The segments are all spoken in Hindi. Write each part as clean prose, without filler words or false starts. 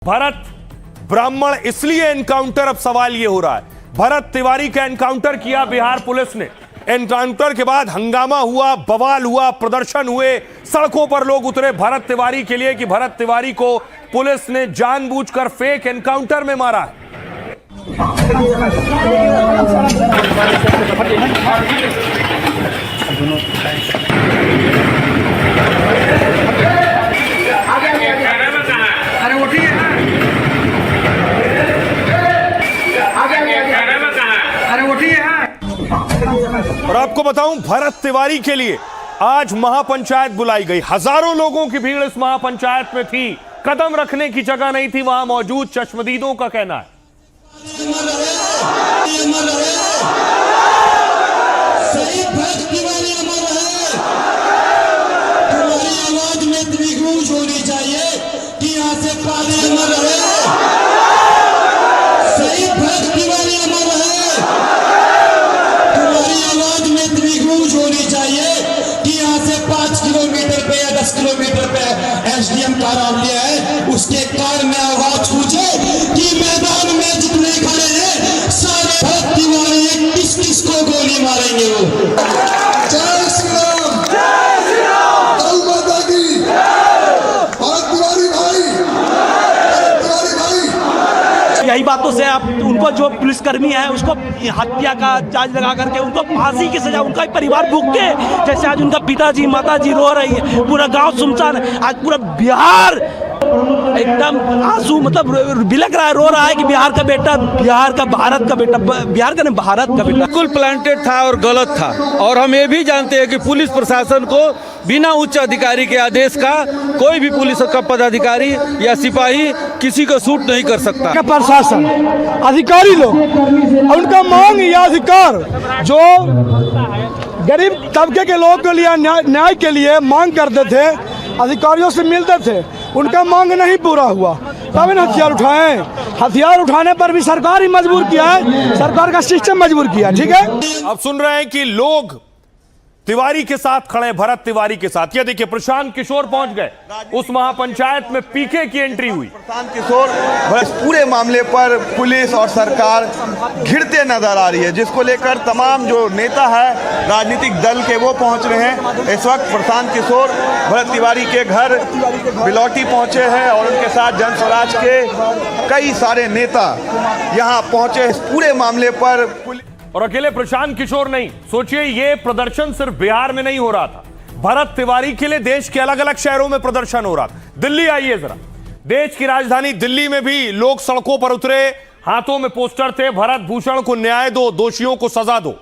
भरत ब्राह्मण इसलिए एनकाउंटर, अब सवाल यह हो रहा है, भरत तिवारी का एनकाउंटर किया बिहार पुलिस ने। एनकाउंटर के बाद हंगामा हुआ, बवाल हुआ, प्रदर्शन हुए, सड़कों पर लोग उतरे भरत तिवारी के लिए कि भरत तिवारी को पुलिस ने जानबूझकर फेक एनकाउंटर में मारा है। और आपको बताऊं, भरत तिवारी के लिए आज महापंचायत बुलाई गई। हजारों लोगों की भीड़ इस महापंचायत में थी, कदम रखने की जगह नहीं थी वहां मौजूद चश्मदीदों का कहना है। आवाज में द्विगुण होनी चाहिए कि यहाँ से पाले अमर है, सही भक्त तिवारी अमर है। तुम्हारी आवाज में द्विगुण होनी चाहिए कि यहाँ से 5 किलोमीटर पे या 10 किलोमीटर पे एसडीएम कार्यालय है, उसके कार में आवाज पूछे कि मैदान में जितने खड़े हैं सारे भक्त तिवारी किस किस को गोली मारेंगे वो। जय श्री राम, जय श्री राम, गौ माता की, भरत तिवारी भाई, भरत तिवारी भाई। यही बातों से आप उनको, जो पुलिसकर्मी है उसको हत्या का चार्ज लगा करके उनको फांसी की सजा, उनका परिवार भूख के, जैसे आज उनका पिताजी माताजी रो रही है, पूरा गांव सुनसान है, आज पूरा बिहार एकदम आंसू मतलब बिलक रहा है, रो रहा है कि बिहार का बेटा, बिहार का भारत का बेटा, बिहार का नहीं भारत का बेटा। बिल्कुल प्लांटेड था और गलत था। और हम ये भी जानते हैं कि पुलिस प्रशासन को बिना उच्च अधिकारी के आदेश का कोई भी पुलिस का पदाधिकारी या सिपाही किसी को शूट नहीं कर सकता। प्रशासन अधिकारी लोग उनका मांग या अधिकार जो गरीब तबके के लोगों के लिए न्याय के लिए मांग करते थे, अधिकारियों से मिलते थे, उनका मांग नहीं पूरा हुआ, तब इन हथियार उठाए। हथियार उठाने पर भी सरकार ही मजबूर किया है, सरकार का सिस्टम मजबूर किया। ठीक है, अब सुन रहे हैं कि लोग तिवारी के साथ खड़े, भरत तिवारी के साथ। ये देखिए, प्रशांत किशोर पहुंच गए उस महापंचायत में, पीके की एंट्री हुई। प्रशांत किशोर बस पूरे मामले पर पुलिस और सरकार घिरते नजर आ रही है, जिसको लेकर तमाम जो नेता है राजनीतिक दल के वो पहुंच रहे हैं। इस वक्त प्रशांत किशोर भरत तिवारी के घर बिलौटी पहुंचे हैं और उनके साथ जन स्वराज के कई सारे नेता यहाँ पहुंचे। इस पूरे मामले पर और अकेले प्रशांत किशोर नहीं, सोचिए ये प्रदर्शन सिर्फ बिहार में नहीं हो रहा था, भरत तिवारी के लिए देश के अलग अलग शहरों में प्रदर्शन हो रहा था। दिल्ली आइए जरा, देश की राजधानी दिल्ली में भी लोग सड़कों पर उतरे, हाथों में पोस्टर थे, भरत भूषण को न्याय दो, दोषियों को सजा दो।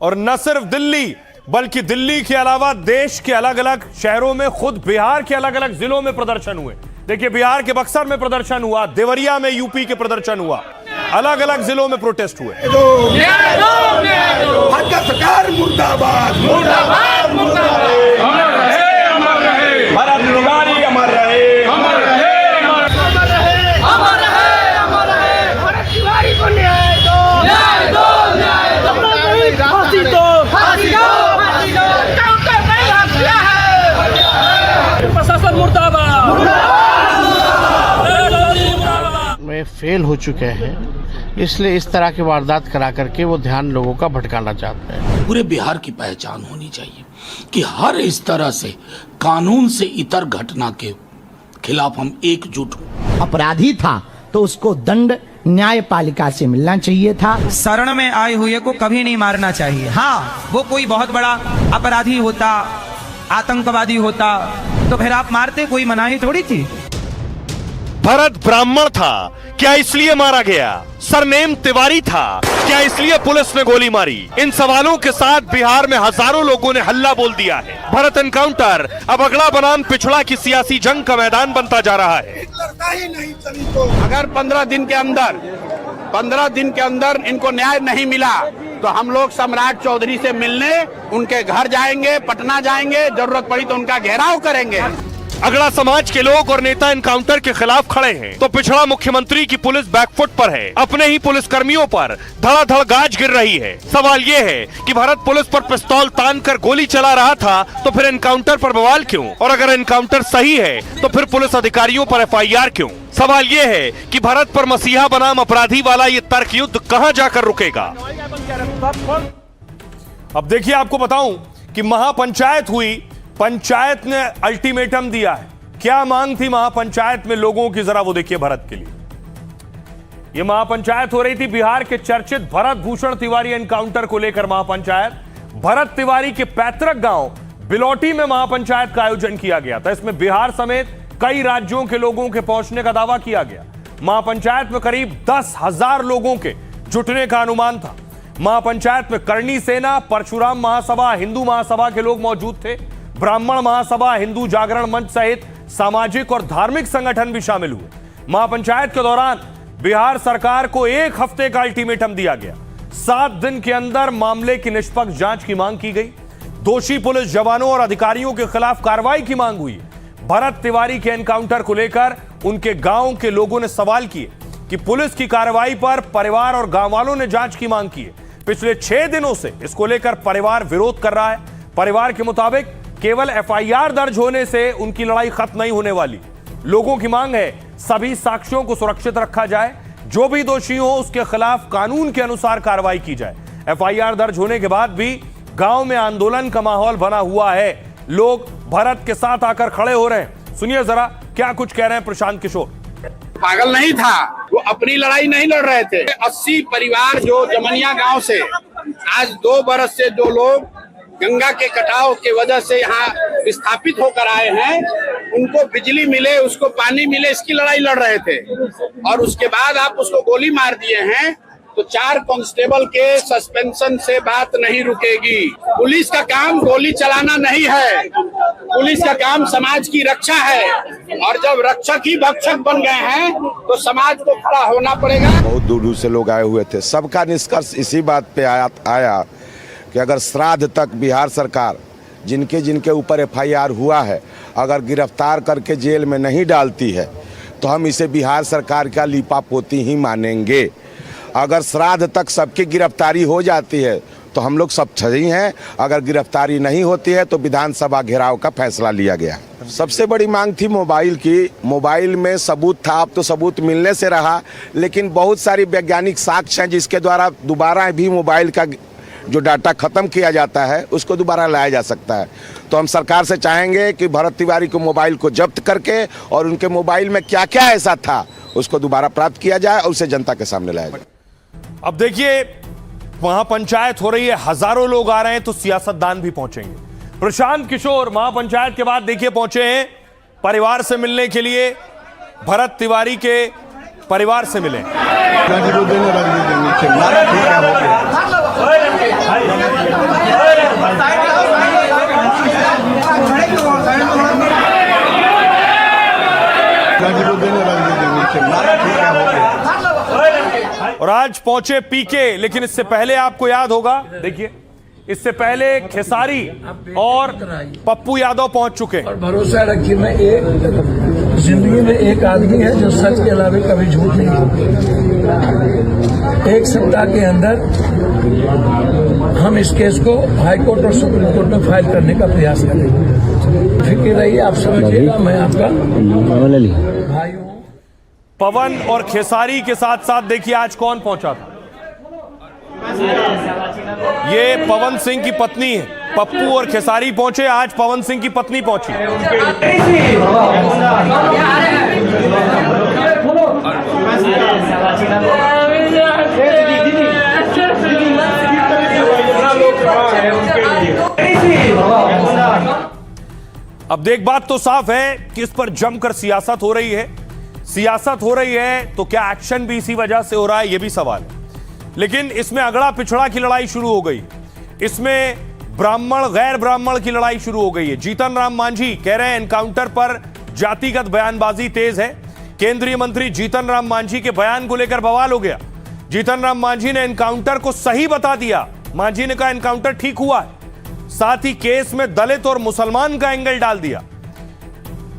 और न सिर्फ दिल्ली बल्कि दिल्ली के अलावा देश के अलग अलग शहरों में, खुद बिहार के अलग अलग जिलों में प्रदर्शन हुए। देखिए, बिहार के बक्सर में प्रदर्शन हुआ, देवरिया में यूपी के प्रदर्शन हुआ, अलग अलग जिलों में प्रोटेस्ट हुए। सरकार मुर्दाबाद, मुर्दाबाद, मुर्दाबाद, अमर रहे, अमर रहे, भरत तिवारी अमर रहे, अमर रहे, अमर रहे, अमर रहे, अमर रहे, भरत तिवारी को न्याय दो, न्याय दो, न्याय दो, फांसी दो, फांसी दो, फांसी दो, काउंटर नहीं हत्या है, प्रशासन मुर्दाबाद, में फेल हो चुके हैं, इसलिए इस तरह की वारदात करा करके वो ध्यान लोगों का भटकाना चाहते हैं। पूरे बिहार की पहचान होनी चाहिए कि हर इस तरह से कानून से इतर घटना के खिलाफ हम एकजुट हों। अपराधी था तो उसको दंड न्यायपालिका से मिलना चाहिए था। शरण में आए हुए को कभी नहीं मारना चाहिए। हाँ, वो कोई बहुत बड़ा अपराधी होता, आतंकवादी होता तो फिर आप मारते, कोई मनाही थोड़ी थी। भरत ब्राह्मण था, क्या इसलिए मारा गया? सरनेम तिवारी था, क्या इसलिए पुलिस ने गोली मारी? इन सवालों के साथ बिहार में हजारों लोगों ने हल्ला बोल दिया है। भरत एनकाउंटर अब अगला बनाम पिछड़ा की सियासी जंग का मैदान बनता जा रहा है। अगर 15 दिन के अंदर इनको न्याय नहीं मिला तो हम लोग सम्राट चौधरी से मिलने उनके घर जाएंगे, पटना जाएंगे, जरूरत पड़ी तो उनका घेराव करेंगे। अगला समाज के लोग और नेता एनकाउंटर के खिलाफ खड़े हैं तो पिछड़ा मुख्यमंत्री की पुलिस बैकफुट पर है। अपने ही पुलिस कर्मियों पर धड़ाधड़ गाज गिर रही है। सवाल ये है कि भारत पुलिस पर पिस्तौल तान कर गोली चला रहा था तो फिर एनकाउंटर पर बवाल क्यों? और अगर एनकाउंटर सही है तो फिर पुलिस अधिकारियों पर FIR क्यों? सवाल ये है कि भारत पर मसीहा बनाम अपराधी वाला ये तर्क युद्ध कहां जाकर रुकेगा? अब देखिए, आपको बताऊं कि महापंचायत हुई, पंचायत ने अल्टीमेटम दिया है। क्या मांग थी महापंचायत में लोगों की, जरा वो देखिए भरत के लिए। यह महापंचायत हो रही थी बिहार के चर्चित भरत भूषण तिवारी एनकाउंटर को लेकर। महापंचायत भरत तिवारी के पैतृक गांव बिलौटी में महापंचायत का आयोजन किया गया था। इसमें बिहार समेत कई राज्यों के लोगों के पहुंचने का दावा किया गया। महापंचायत में करीब 10,000 लोगों के जुटने का अनुमान था। महापंचायत में करणी सेना, परशुराम महासभा, हिंदू महासभा के लोग मौजूद थे। ब्राह्मण महासभा, हिंदू जागरण मंच सहित सामाजिक और धार्मिक संगठन भी शामिल हुए। महापंचायत के दौरान बिहार सरकार को 1 हफ्ते का अल्टीमेटम दिया गया। 7 दिन के अंदर मामले की निष्पक्ष जांच की मांग की गई। दोषी पुलिस जवानों और अधिकारियों के खिलाफ कार्रवाई की मांग हुई। भरत तिवारी के एनकाउंटर को लेकर उनके गांव के लोगों ने सवाल किए कि पुलिस की कार्रवाई पर परिवार और गांव वालों ने जांच की मांग की है। पिछले 6 दिनों से इसको लेकर परिवार विरोध कर रहा है। परिवार के मुताबिक केवल FIR दर्ज होने से उनकी लड़ाई खत्म नहीं होने वाली। लोगों की मांग है सभी साक्ष्यों को सुरक्षित रखा जाए, जो भी दोषी हो उसके खिलाफ कानून के अनुसार कार्रवाई की जाए। FIR दर्ज होने के बाद भी गांव में आंदोलन का माहौल बना हुआ है। लोग भरत के साथ आकर खड़े हो रहे हैं। सुनिए जरा क्या कुछ कह रहे हैं प्रशांत किशोर। पागल नहीं था, वो अपनी लड़ाई नहीं लड़ रहे थे। 80 परिवार जो जमनिया गांव से आज 2 बरस से जो लोग गंगा के कटाव के वजह से यहाँ विस्थापित होकर आए हैं, उनको बिजली मिले, उसको पानी मिले, इसकी लड़ाई लड़ रहे थे। और उसके बाद आप उसको गोली मार दिए हैं तो 4 कांस्टेबल के सस्पेंशन से बात नहीं रुकेगी। पुलिस का काम गोली चलाना नहीं है, पुलिस का काम समाज की रक्षा है। और जब रक्षक ही भक्षक बन गए हैं तो समाज को खड़ा होना पड़ेगा। बहुत दूर दूर से लोग आए हुए थे। सबका निष्कर्ष इसी बात पे आया कि अगर श्राद्ध तक बिहार सरकार जिनके जिनके ऊपर FIR हुआ है अगर गिरफ्तार करके जेल में नहीं डालती है तो हम इसे बिहार सरकार का लीपापोती ही मानेंगे। अगर श्राद्ध तक सबकी गिरफ्तारी हो जाती है तो हम लोग सब सही हैं। अगर गिरफ्तारी नहीं होती है तो विधानसभा घेराव का फैसला लिया गया। सबसे बड़ी मांग थी मोबाइल की। मोबाइल में सबूत था, अब तो सबूत मिलने से रहा, लेकिन बहुत सारी वैज्ञानिक साक्ष्य हैं जिसके द्वारा दोबारा भी मोबाइल का जो डाटा खत्म किया जाता है उसको दोबारा लाया जा सकता है। तो हम सरकार से चाहेंगे कि भरत तिवारी को मोबाइल को जब्त करके और उनके मोबाइल में क्या क्या ऐसा था उसको दोबारा प्राप्त किया जाए और उसे जनता के सामने लाया जाए। अब देखिए, वहां पंचायत हो रही है, हजारों लोग आ रहे हैं तो सियासतदान भी पहुंचेंगे। प्रशांत किशोर महापंचायत के बाद देखिए पहुंचे हैं परिवार से मिलने के लिए। भरत तिवारी के परिवार से मिले। और आज पहुंचे PK, लेकिन इससे पहले आपको याद होगा, देखिए इससे पहले खेसारी और पप्पू यादव पहुंच चुके हैं। और भरोसा रखिए, मैं एक जिंदगी में एक आदमी है जो सच के अलावा कभी झूठ नहीं बोलता। 1 सप्ताह के अंदर हम इस केस को हाईकोर्ट और सुप्रीम कोर्ट में फाइल करने का प्रयास करेंगे। फिक्र रहिए, आप समझिएगा, मैं आपका भाई हूँ। पवन और खेसारी के साथ साथ देखिए आज कौन पहुंचा था। ये पवन सिंह की पत्नी है। पप्पू और खेसारी पहुंचे, आज पवन सिंह की पत्नी पहुंची। अब देख, बात तो साफ है कि इस पर जमकर सियासत हो रही है। सियासत हो रही है तो क्या एक्शन भी इसी वजह से हो रहा है, यह भी सवाल है। लेकिन इसमें अगड़ा पिछड़ा की लड़ाई शुरू हो गई। इसमें ब्राह्मण गैर ब्राह्मण की लड़ाई शुरू हो गई है। जीतन राम मांझी कह रहे हैं एनकाउंटर पर जातिगत बयानबाजी तेज है। केंद्रीय मंत्री जीतन राम मांझी के बयान को लेकर बवाल हो गया। जीतन राम मांझी ने एनकाउंटर को सही बता दिया। मांझी ने कहा एनकाउंटर ठीक हुआ है। साथ ही केस में दलित और मुसलमान का एंगल डाल दिया।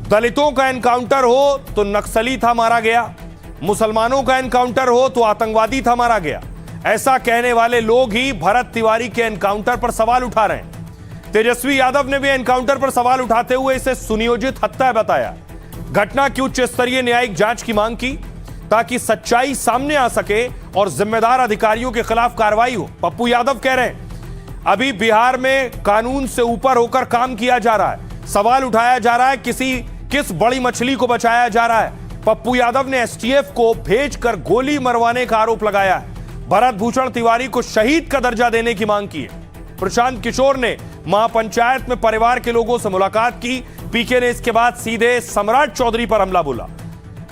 दलितों का एनकाउंटर हो तो नक्सली था मारा गया, मुसलमानों का एनकाउंटर हो तो आतंकवादी था मारा गया। ऐसा कहने वाले लोग ही भरत तिवारी के एनकाउंटर पर सवाल उठा रहे हैं। तेजस्वी यादव ने भी एनकाउंटर पर सवाल उठाते हुए इसे सुनियोजित हत्या बताया। घटना की उच्च स्तरीय न्यायिक जांच की मांग की ताकि सच्चाई सामने आ सके और जिम्मेदार अधिकारियों के खिलाफ कार्रवाई हो। पप्पू यादव कह रहे हैं अभी बिहार में कानून से ऊपर होकर काम किया जा रहा है, सवाल उठाया जा रहा है किस बड़ी मछली को बचाया जा रहा है। पप्पू यादव ने एसटीएफ को भेजकर गोली मरवाने का आरोप लगाया है। भरत भूषण तिवारी को शहीद का दर्जा देने की मांग की है। प्रशांत किशोर ने महापंचायत में परिवार के लोगों से मुलाकात की। पीके ने इसके बाद सीधे सम्राट चौधरी पर हमला बोला।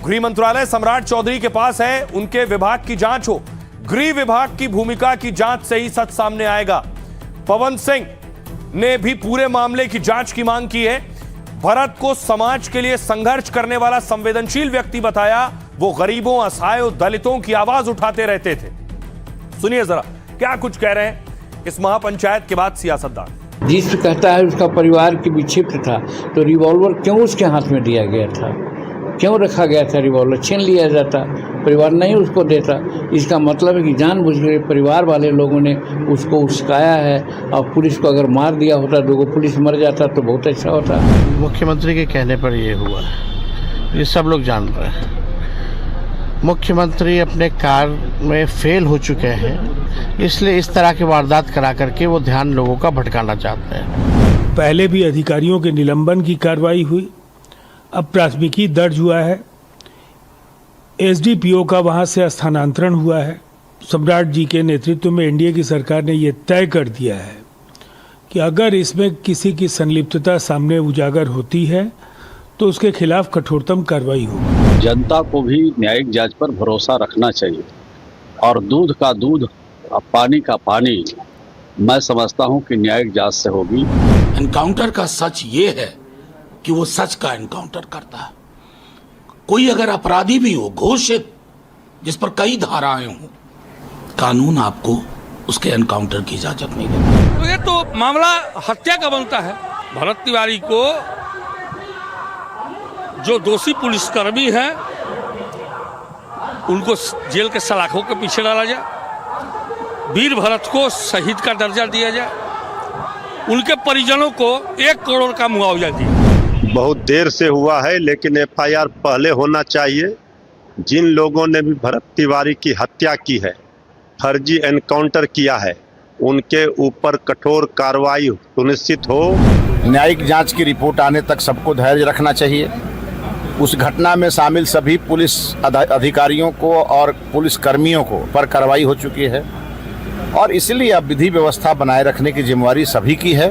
गृह मंत्रालय सम्राट चौधरी के पास है, उनके विभाग की जांच हो। गृह विभाग की भूमिका की जांच से ही सच सामने आएगा। पवन सिंह ने भी पूरे मामले की जांच की मांग की है। भरत को समाज के लिए संघर्ष करने वाला संवेदनशील व्यक्ति बताया। वो गरीबों, असहायों, दलितों की आवाज उठाते रहते थे। सुनिए जरा क्या कुछ कह रहे हैं इस महापंचायत के बाद सियासतदान। जिस कहता है उसका परिवार की विक्षिप्त था तो रिवॉल्वर क्यों उसके हाथ में दिया गया था, क्यों रखा गया था? रिवॉल्वर छीन लिया जाता, परिवार नहीं उसको देता। इसका मतलब है कि जानबूझकर परिवार वाले लोगों ने उसको उस्काया है। और पुलिस को अगर मार दिया होता, दो पुलिस मर जाता तो बहुत अच्छा होता। मुख्यमंत्री के कहने पर ये हुआ, ये सब लोग जान रहे हैं। मुख्यमंत्री अपने कार्य में फेल हो चुके हैं, इसलिए इस तरह की वारदात करा करके वो ध्यान लोगों का भटकाना चाहते हैं। पहले भी अधिकारियों के निलंबन की कार्रवाई हुई, अब प्राथमिकी दर्ज हुआ है। एसडीपीओ का वहां से स्थानांतरण हुआ है। सम्राट जी के नेतृत्व में एनडीए की सरकार ने यह तय कर दिया है कि अगर इसमें किसी की संलिप्तता सामने उजागर होती है तो उसके खिलाफ कठोरतम कार्रवाई होगी। जनता को भी न्यायिक जांच पर भरोसा रखना चाहिए और दूध का दूध और पानी का पानी मैं समझता हूं कि न्यायिक जांच से होगी। एनकाउंटर का सच ये है कि वो सच का एनकाउंटर करता है। कोई अगर अपराधी भी हो घोषित, जिस पर कई धाराएं हों, कानून आपको उसके एनकाउंटर की इजाजत नहीं देता। तो ये तो मामला हत्या का बनता है। भरत तिवारी को जो दोषी पुलिसकर्मी हैं उनको जेल के सलाखों के पीछे डाला जाए। वीर भरत को शहीद का दर्जा दिया जाए। उनके परिजनों को 1 करोड़ का मुआवजा दिया। बहुत देर से हुआ है, लेकिन एफआईआर पहले होना चाहिए। जिन लोगों ने भी भरत तिवारी की हत्या की है, फर्जी एनकाउंटर किया है, उनके ऊपर कठोर कार्रवाई सुनिश्चित हो। न्यायिक जांच की रिपोर्ट आने तक सबको धैर्य रखना चाहिए। उस घटना में शामिल सभी पुलिस अधिकारियों को और पुलिस कर्मियों को पर कार्रवाई हो चुकी है और इसलिए अब विधि व्यवस्था बनाए रखने की जिम्मेदारी सभी की है।